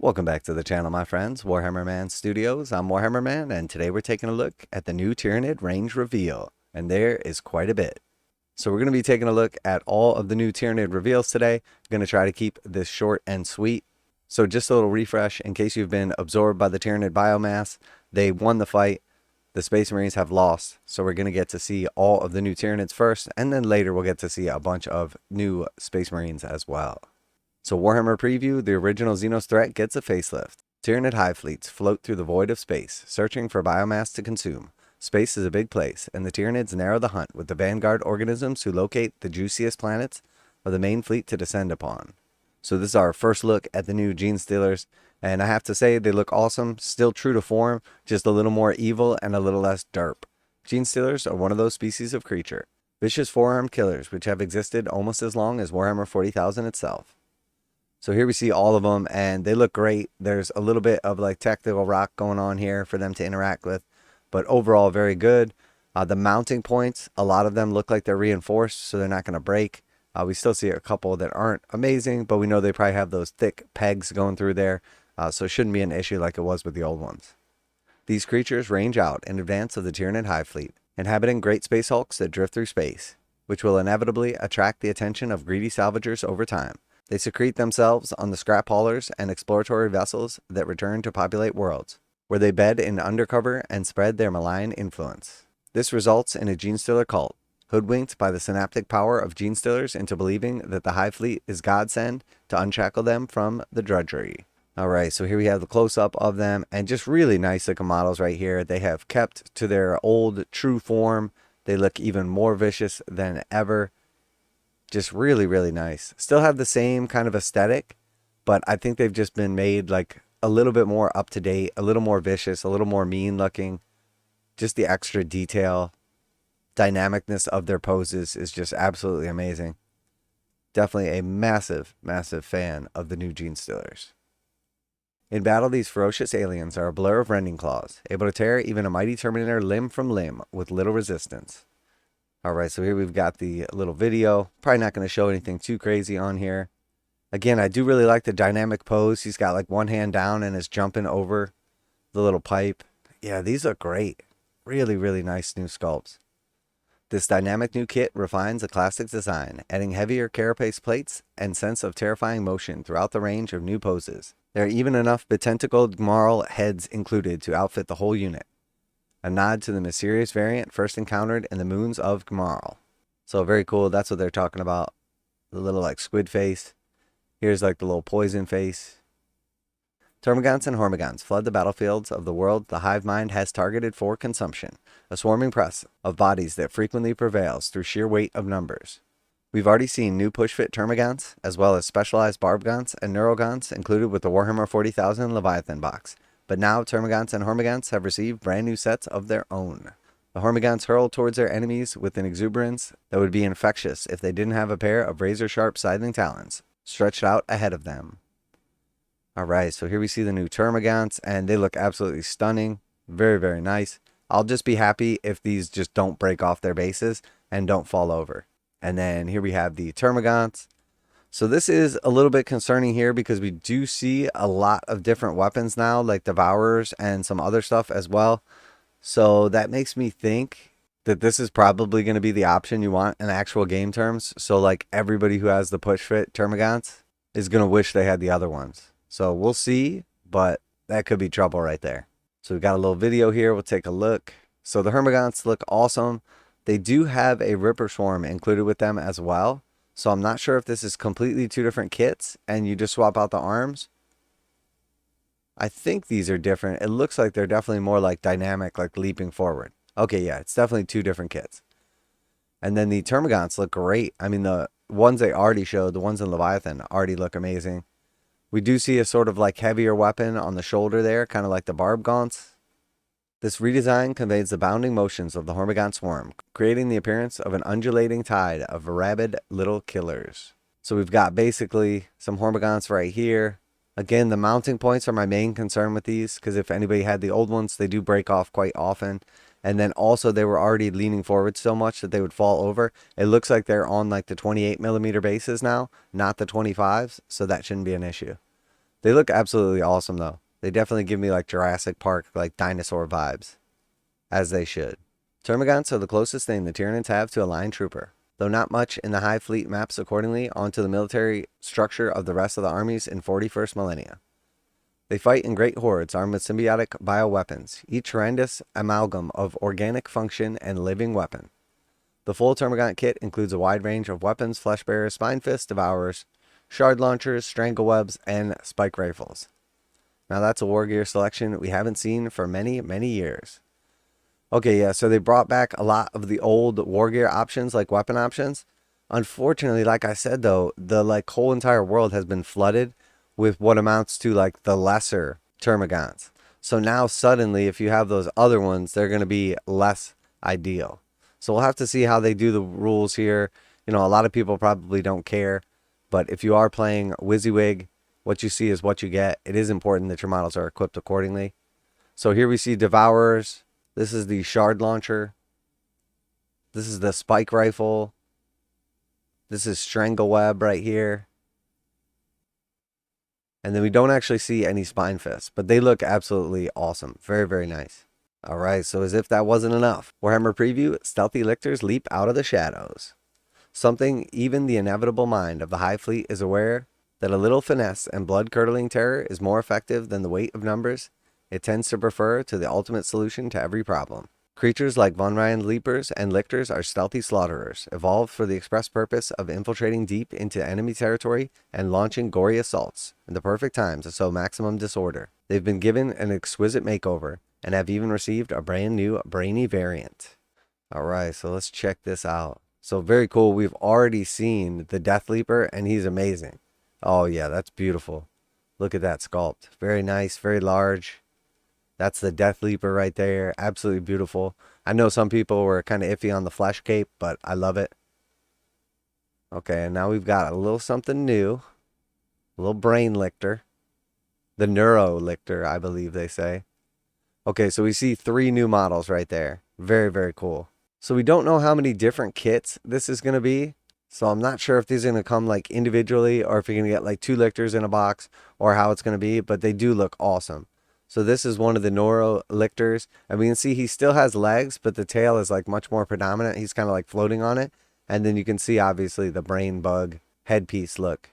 Welcome back to the channel, my friends. Warhammer Man Studios. I'm Warhammer Man, and today we're taking a look at the new Tyranid range reveal, and there is quite a bit. So we're going to be taking a look at all of the new Tyranid reveals today. I'm going to try to keep this short and sweet. So just a little refresh in case you've been absorbed by the Tyranid biomass. They won the fight. The Space Marines have lost, so we're going to get to see all of the new Tyranids first, and then later we'll get to see a bunch of new Space Marines as well. So Warhammer Preview, the original Xenos threat gets a facelift. Tyranid hive fleets float through the void of space, searching for biomass to consume. Space is a big place, and the Tyranids narrow the hunt with the vanguard organisms who locate the juiciest planets of the main fleet to descend upon. So this is our first look at the new Genestealers, and I have to say they look awesome, still true to form, just a little more evil and a little less derp. Genestealers are one of those species of creature, vicious four-armed killers which have existed almost as long as Warhammer 40,000 itself. So here we see all of them, and they look great. There's a little bit of like tactical rock going on here for them to interact with, but overall very good. The mounting points, a lot of them look like they're reinforced, so they're not going to break. We still see a couple that aren't amazing, but we know they probably have those thick pegs going through there, so it shouldn't be an issue like it was with the old ones. These creatures range out in advance of the Tyranid hive fleet, inhabiting great space hulks that drift through space, which will inevitably attract the attention of greedy salvagers over time. They secrete themselves on the scrap haulers and exploratory vessels that return to populate worlds, where they bed in undercover and spread their malign influence. This results in a Genestealer cult, hoodwinked by the synaptic power of Genestealers into believing that the Hive Fleet is Godsend to unshackle them from the drudgery. Alright, so here we have the close-up of them, and just really nice looking models right here. They have kept to their old true form. They look even more vicious than ever. Just really, really nice. Still have the same kind of aesthetic, but I think they've just been made like a little bit more up to date, a little more vicious, a little more mean looking. Just the extra detail, dynamicness of their poses is just absolutely amazing. Definitely a massive, massive fan of the new Genestealers. In battle, these ferocious aliens are a blur of rending claws, able to tear even a mighty Terminator limb from limb with little resistance. Alright, so here we've got the little video. Probably not going to show anything too crazy on here. Again, I do really like the dynamic pose. He's got like one hand down and is jumping over the little pipe. Yeah, these look great. Really, really nice new sculpts. This dynamic new kit refines a classic design, adding heavier carapace plates and sense of terrifying motion throughout the range of new poses. There are even enough betentacled Gmarl heads included to outfit the whole unit. A nod to the mysterious variant first encountered in the moons of Gmarl. So very cool. That's what they're talking about. The little like squid face. Here's like the little poison face. Termagants and hormagaunts flood the battlefields of the world the hive mind has targeted for consumption. A swarming press of bodies that frequently prevails through sheer weight of numbers. We've already seen new push-fit termagants, as well as specialized barbgaunts and neurogaunts included with the Warhammer 40,000 Leviathan box. But now Termagants and Hormagaunts have received brand new sets of their own. The Hormagaunts hurl towards their enemies with an exuberance that would be infectious if they didn't have a pair of razor-sharp scything talons stretched out ahead of them. Alright, so here we see the new Termagants, and they look absolutely stunning. Very, very nice. I'll just be happy if these just don't break off their bases and don't fall over. And then here we have the Termagants. So this is a little bit concerning here because we do see a lot of different weapons now, like Devourers and some other stuff as well. So that makes me think that this is probably going to be the option you want in actual game terms. So like everybody who has the push fit Termagants is going to wish they had the other ones. So we'll see, but that could be trouble right there. So we've got a little video here. We'll take a look. So the Hormagaunts look awesome. They do have a Ripper Swarm included with them as well. So I'm not sure if this is completely two different kits and you just swap out the arms. I think these are different. It looks like they're definitely more like dynamic, like leaping forward. Okay, yeah, it's definitely two different kits. And then the Termagants look great. I mean, the ones they already showed, the ones in Leviathan, already look amazing. We do see a sort of like heavier weapon on the shoulder there, kind of like the Barbgaunts. This redesign conveys the bounding motions of the Hormagaunt swarm, creating the appearance of an undulating tide of rabid little killers. So we've got basically some Hormagaunts right here. Again, the mounting points are my main concern with these, because if anybody had the old ones, they do break off quite often. And then also they were already leaning forward so much that they would fall over. It looks like they're on like the 28mm bases now, not the 25s, so that shouldn't be an issue. They look absolutely awesome though. They definitely give me like Jurassic Park, like dinosaur vibes, as they should. Termagants are the closest thing the Tyranids have to a line trooper, though not much in the Hive fleet maps accordingly onto the military structure of the rest of the armies in 41st millennia. They fight in great hordes armed with symbiotic bioweapons, each horrendous amalgam of organic function and living weapon. The full Termagant kit includes a wide range of weapons, flesh bearers, spine fists, devourers, shard launchers, stranglewebs, and spike rifles. Now that's a war gear selection we haven't seen for many, many years. Okay, yeah, so they brought back a lot of the old war gear options, like weapon options. Unfortunately, like I said though, the like whole entire world has been flooded with what amounts to like the lesser Termagants. So now suddenly, if you have those other ones, they're going to be less ideal. So we'll have to see how they do the rules here. You know, a lot of people probably don't care, but if you are playing WYSIWYG, what you see is what you get. It is important that your models are equipped accordingly. So here we see Devourers. This is the Shard Launcher. This is the Spike Rifle. This is Strangleweb right here. And then we don't actually see any Spine Fists, but they look absolutely awesome. Very, very nice. Alright, so as if that wasn't enough, Warhammer Preview, Stealthy Elixirs leap out of the shadows. Something even the inevitable mind of the Hive Fleet is aware that a little finesse and blood-curdling terror is more effective than the weight of numbers. It tends to prefer to the ultimate solution to every problem. Creatures like Von Ryan Leapers and Lictors are stealthy slaughterers, evolved for the express purpose of infiltrating deep into enemy territory and launching gory assaults in the perfect time to sow maximum disorder. They've been given an exquisite makeover and have even received a brand new brainy variant. Alright, so let's check this out. So very cool. We've already seen the Death Leaper and he's amazing. Oh yeah, that's beautiful. Look at that sculpt. Very nice, very large. That's the Death Leaper right there. Absolutely beautiful. I know some people were kind of iffy on the flesh cape, but I love it. Okay, and now we've got a little something new. A little brain lictor. The Neuro Lictor, I believe they say. Okay, so we see 3 new models right there. Very, very cool. So we don't know how many different kits this is going to be. So I'm not sure if these are going to come like individually or if you're going to get like 2 lictors in a box or how it's going to be, but they do look awesome. So this is one of the Neuro Lictors, and we can see he still has legs, but the tail is like much more predominant. He's kind of like floating on it. And then you can see obviously the brain bug headpiece look.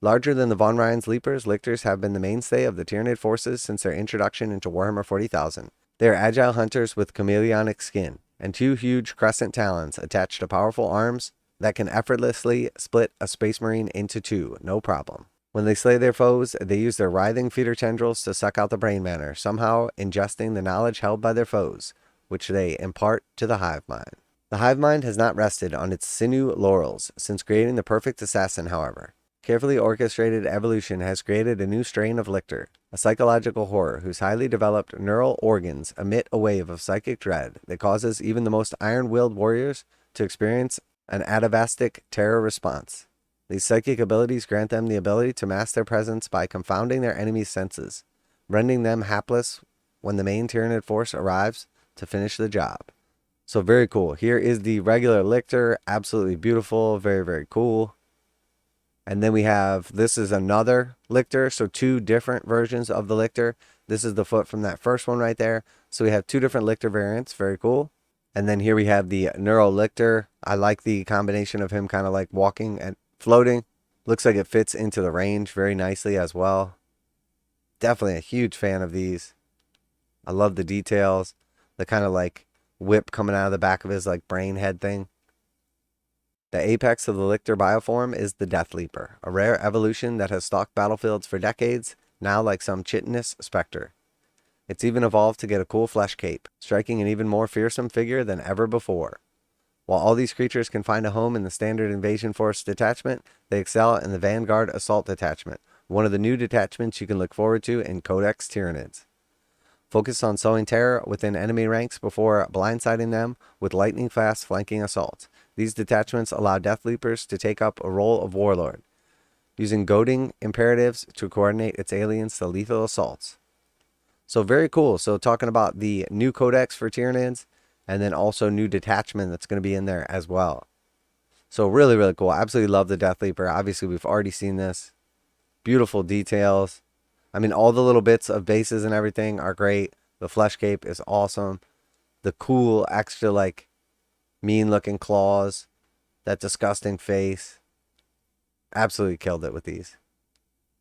Larger than the Von Ryan's Leapers, Lictors have been the mainstay of the Tyranid forces since their introduction into Warhammer 40,000. They are agile hunters with chameleonic skin, and 2 huge crescent talons attached to powerful arms that can effortlessly split a Space Marine into 2, no problem. When they slay their foes, they use their writhing feeder tendrils to suck out the brain matter, somehow ingesting the knowledge held by their foes, which they impart to the hive mind. The hive mind has not rested on its sinew laurels since creating the perfect assassin, however. Carefully orchestrated evolution has created a new strain of Lictor, a psychological horror whose highly developed neural organs emit a wave of psychic dread that causes even the most iron-willed warriors to experience an atavastic terror response. These psychic abilities grant them the ability to mask their presence by confounding their enemies' senses, rendering them hapless when the main Tyranid force arrives to finish the job. So very cool. Here is the regular Lictor. Absolutely beautiful. Very, very cool. And then we have, this is another Lictor. So 2 different versions of the Lictor. This is the foot from that first one right there. So we have 2 different Lictor variants. Very cool. And then here we have the Neuro Lictor. I like the combination of him kind of like walking and floating. Looks like it fits into the range very nicely as well. Definitely a huge fan of these. I love the details. The kind of like whip coming out of the back of his like brain head thing. The apex of the Lictor bioform is the Death Leaper, a rare evolution that has stalked battlefields for decades, now like some chitinous specter. It's even evolved to get a cool flesh cape, striking an even more fearsome figure than ever before. While all these creatures can find a home in the Standard Invasion Force detachment, they excel in the Vanguard Assault Detachment, one of the new detachments you can look forward to in Codex Tyranids. Focus on sowing terror within enemy ranks before blindsiding them with lightning-fast flanking assaults. These detachments allow Death Leapers to take up a role of warlord, using goading imperatives to coordinate its aliens to lethal assaults. So very cool. So talking about the new Codex for Tyranids, and then also new detachment that's going to be in there as well. So really, really cool. I absolutely love the Death Leaper. Obviously, we've already seen this. Beautiful details. I mean, all the little bits of bases and everything are great. The flesh cape is awesome. The cool, extra, like, mean-looking claws. That disgusting face. Absolutely killed it with these.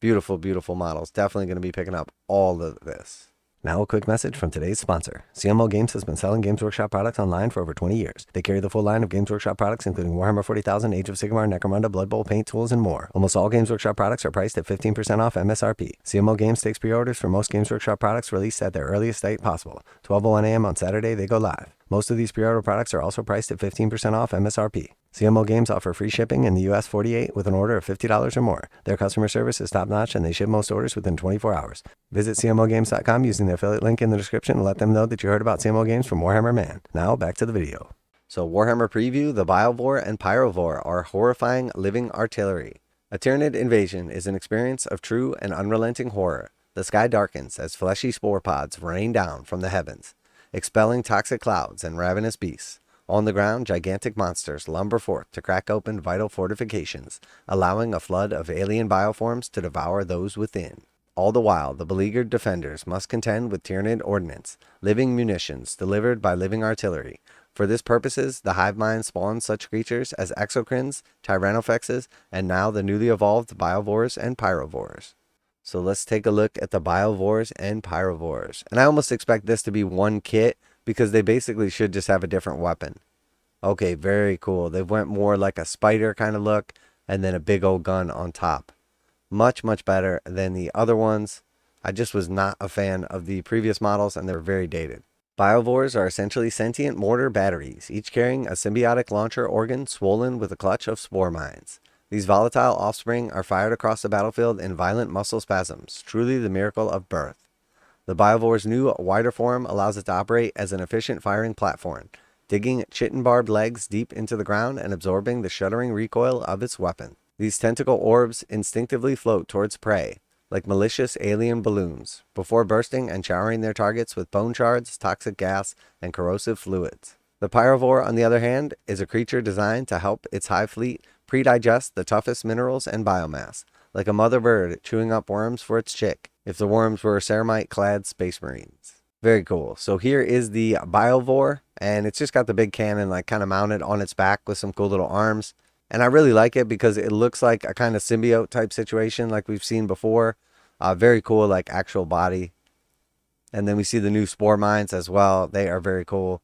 Beautiful, beautiful models. Definitely going to be picking up all of this. Now a quick message from today's sponsor. CML Games has been selling Games Workshop products online for over 20 years. They carry the full line of Games Workshop products, including Warhammer 40,000, Age of Sigmar, Necromunda, Blood Bowl, paint tools, and more. Almost all Games Workshop products are priced at 15% off MSRP. CML Games takes pre-orders for most Games Workshop products released at their earliest date possible. 12:01 a.m. on Saturday, they go live. Most of these pre-order products are also priced at 15% off MSRP. CML Games offer free shipping in the US 48 with an order of $50 or more. Their customer service is top-notch and they ship most orders within 24 hours. Visit CMLGames.com using the affiliate link in the description and let them know that you heard about CML Games from Warhammer Man. Now, back to the video. So Warhammer Preview, the Bilevore and Pyrovore are horrifying living artillery. A Tyranid invasion is an experience of true and unrelenting horror. The sky darkens as fleshy spore pods rain down from the heavens, expelling toxic clouds and ravenous beasts. On the ground, gigantic monsters lumber forth to crack open vital fortifications, allowing a flood of alien bioforms to devour those within. All the while, the beleaguered defenders must contend with Tyranid ordnance, living munitions delivered by living artillery. For this purposes, the hive mind spawns such creatures as exocrines, tyrannofexes, and now the newly evolved biovores and pyrovores. So let's take a look at the biovores and pyrovores. And I almost expect this to be one kit, because they basically should just have a different weapon. Okay, very cool. They went more like a spider kind of look, and then a big old gun on top. Much, much better than the other ones. I just was not a fan of the previous models, and they're very dated. Biovores are essentially sentient mortar batteries, each carrying a symbiotic launcher organ swollen with a clutch of spore mines. These volatile offspring are fired across the battlefield in violent muscle spasms, truly the miracle of birth. The Biovore's new, wider form allows it to operate as an efficient firing platform, digging chitin-barbed legs deep into the ground and absorbing the shuddering recoil of its weapon. These tentacle orbs instinctively float towards prey, like malicious alien balloons, before bursting and showering their targets with bone shards, toxic gas, and corrosive fluids. The Pyrovore, on the other hand, is a creature designed to help its hive fleet pre-digest the toughest minerals and biomass, like a mother bird chewing up worms for its chick, if the worms were ceramite-clad space marines. Very cool. So here is the Biovore, and it's just got the big cannon like kind of mounted on its back with some cool little arms. And I really like it because it looks like a kind of symbiote type situation like we've seen before. Very cool, like actual body. And then we see the new spore mines as well. They are very cool.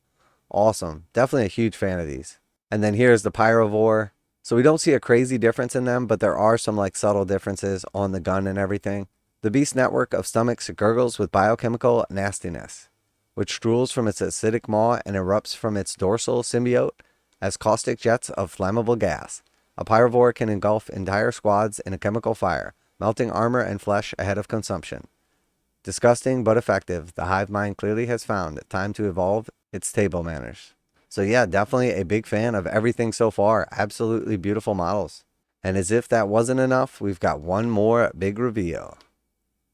Awesome. Definitely a huge fan of these. And then here's the Pyrovore. So we don't see a crazy difference in them, but there are some like subtle differences on the gun and everything. The beast's network of stomachs gurgles with biochemical nastiness, which drools from its acidic maw and erupts from its dorsal symbiote as caustic jets of flammable gas. A Pyrovore can engulf entire squads in a chemical fire, melting armor and flesh ahead of consumption. Disgusting but effective, the hive mind clearly has found it time to evolve its table manners. So yeah, definitely a big fan of everything so far. Absolutely beautiful models. And as if that wasn't enough, we've got one more big reveal.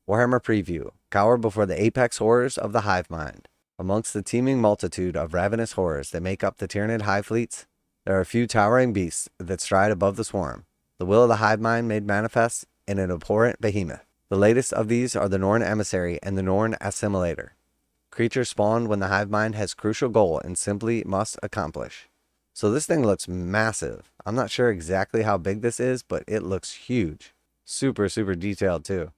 Warhammer Preview. Cower before the apex horrors of the hive mind. Amongst the teeming multitude of ravenous horrors that make up the Tyranid hive fleets, there are a few towering beasts that stride above the swarm. The will of the hive mind made manifest in an abhorrent behemoth. The latest of these are the Norn Emissary and the Norn Assimilator. Creatures spawned when the hive mind has crucial goal and simply must accomplish. So this thing looks massive. I'm not sure exactly how big this is, but it looks huge. Super, super detailed too.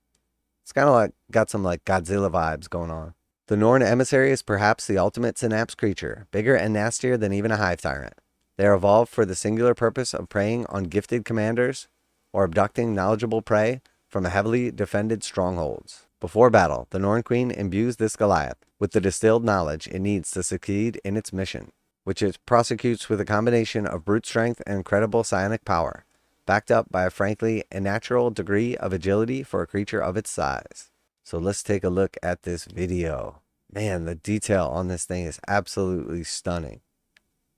It's kind of like got some like Godzilla vibes going on. The Norn Emissary is perhaps the ultimate synapse creature, bigger and nastier than even a hive tyrant. They are evolved for the singular purpose of preying on gifted commanders or abducting knowledgeable prey from heavily defended strongholds. Before battle, the Norn Queen imbues this Goliath with the distilled knowledge it needs to succeed in its mission, which it prosecutes with a combination of brute strength and incredible psionic power, backed up by a frankly unnatural degree of agility for a creature of its size. So let's take a look at this video. Man, the detail on this thing is absolutely stunning.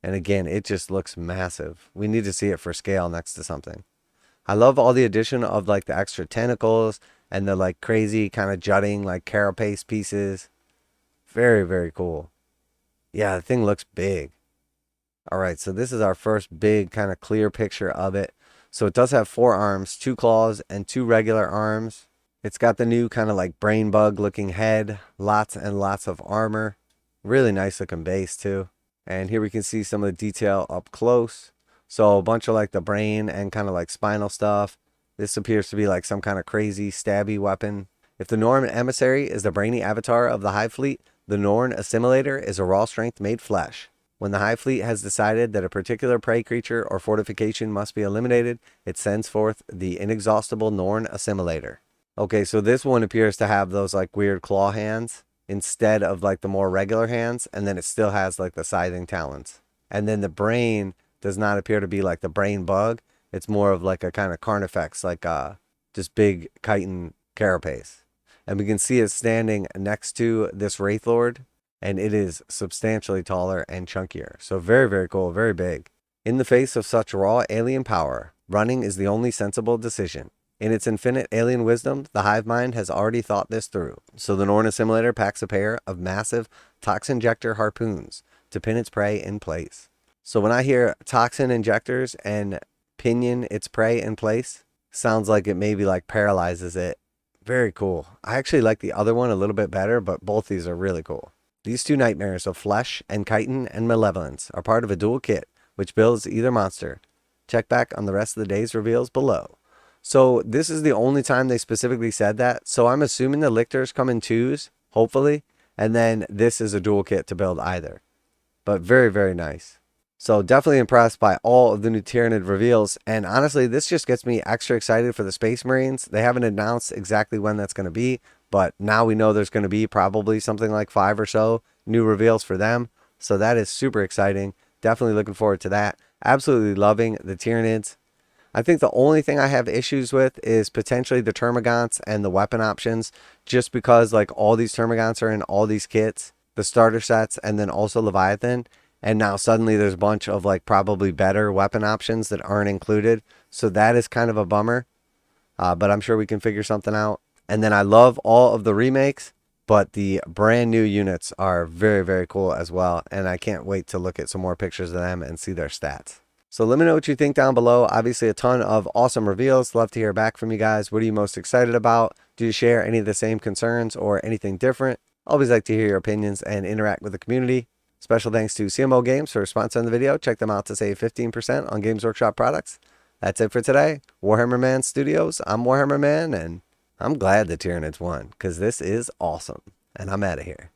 And again, it just looks massive. We need to see it for scale next to something. I love all the addition of like the extra tentacles and the like crazy kind of jutting like carapace pieces. Very, very cool. Yeah, the thing looks big. All right, so this is our first big kind of clear picture of it. So it does have 4 arms, 2 claws, and 2 regular arms. It's got the new kind of like brain bug looking head, lots and lots of armor. Really nice looking base too. And here we can see some of the detail up close. So a bunch of like the brain and kind of like spinal stuff. This appears to be like some kind of crazy stabby weapon. If the Norn Emissary is the brainy avatar of the Hive Fleet, the Norn Assimilator is a raw strength made flesh. When the Hive Fleet has decided that a particular prey creature or fortification must be eliminated, it sends forth the inexhaustible Norn Assimilator. Okay, so this one appears to have those like weird claw hands instead of like the more regular hands, and then it still has like the scything talons. And then the brain does not appear to be like the brain bug. It's more of like a kind of carnifex, like just big chitin carapace. And we can see it standing next to this Wraith Lord, and it is substantially taller and chunkier. So very, very cool, very big. In the face of such raw alien power, running is the only sensible decision. In its infinite alien wisdom, the hive mind has already thought this through. So the Norn Assimilator packs a pair of massive toxin injector harpoons to pin its prey in place. So when I hear toxin injectors and pinion its prey in place, sounds like it maybe like paralyzes it. Very cool. I actually like the other one a little bit better, but both these are really cool. These 2 nightmares of flesh and chitin and malevolence are part of a dual kit, which builds either monster. Check back on the rest of the day's reveals below. So this is the only time they specifically said that. So I'm assuming the lictors come in 2s, hopefully, and then this is a dual kit to build either. But very, very nice. So definitely impressed by all of the new Tyranid reveals. And honestly, this just gets me extra excited for the Space Marines. They haven't announced exactly when that's going to be, but now we know there's going to be probably something like 5 or so new reveals for them. So that is super exciting. Definitely looking forward to that. Absolutely loving the Tyranids. I think the only thing I have issues with is potentially the Termagants and the weapon options, just because like all these Termagants are in all these kits, the starter sets, and then also Leviathan. And now suddenly there's a bunch of like probably better weapon options that aren't included. So that is kind of a bummer. But I'm sure we can figure something out. And then I love all of the remakes, but the brand new units are very, very cool as well. And I can't wait to look at some more pictures of them and see their stats. So let me know what you think down below. Obviously a ton of awesome reveals. Love to hear back from you guys. What are you most excited about? Do you share any of the same concerns or anything different? Always like to hear your opinions and interact with the community. Special thanks to CML Games for sponsoring the video. Check them out to save 15% on Games Workshop products. That's it for today. Warhammer Man Studios. I'm Warhammer Man, and I'm glad the Tyranids won, because this is awesome. And I'm out of here.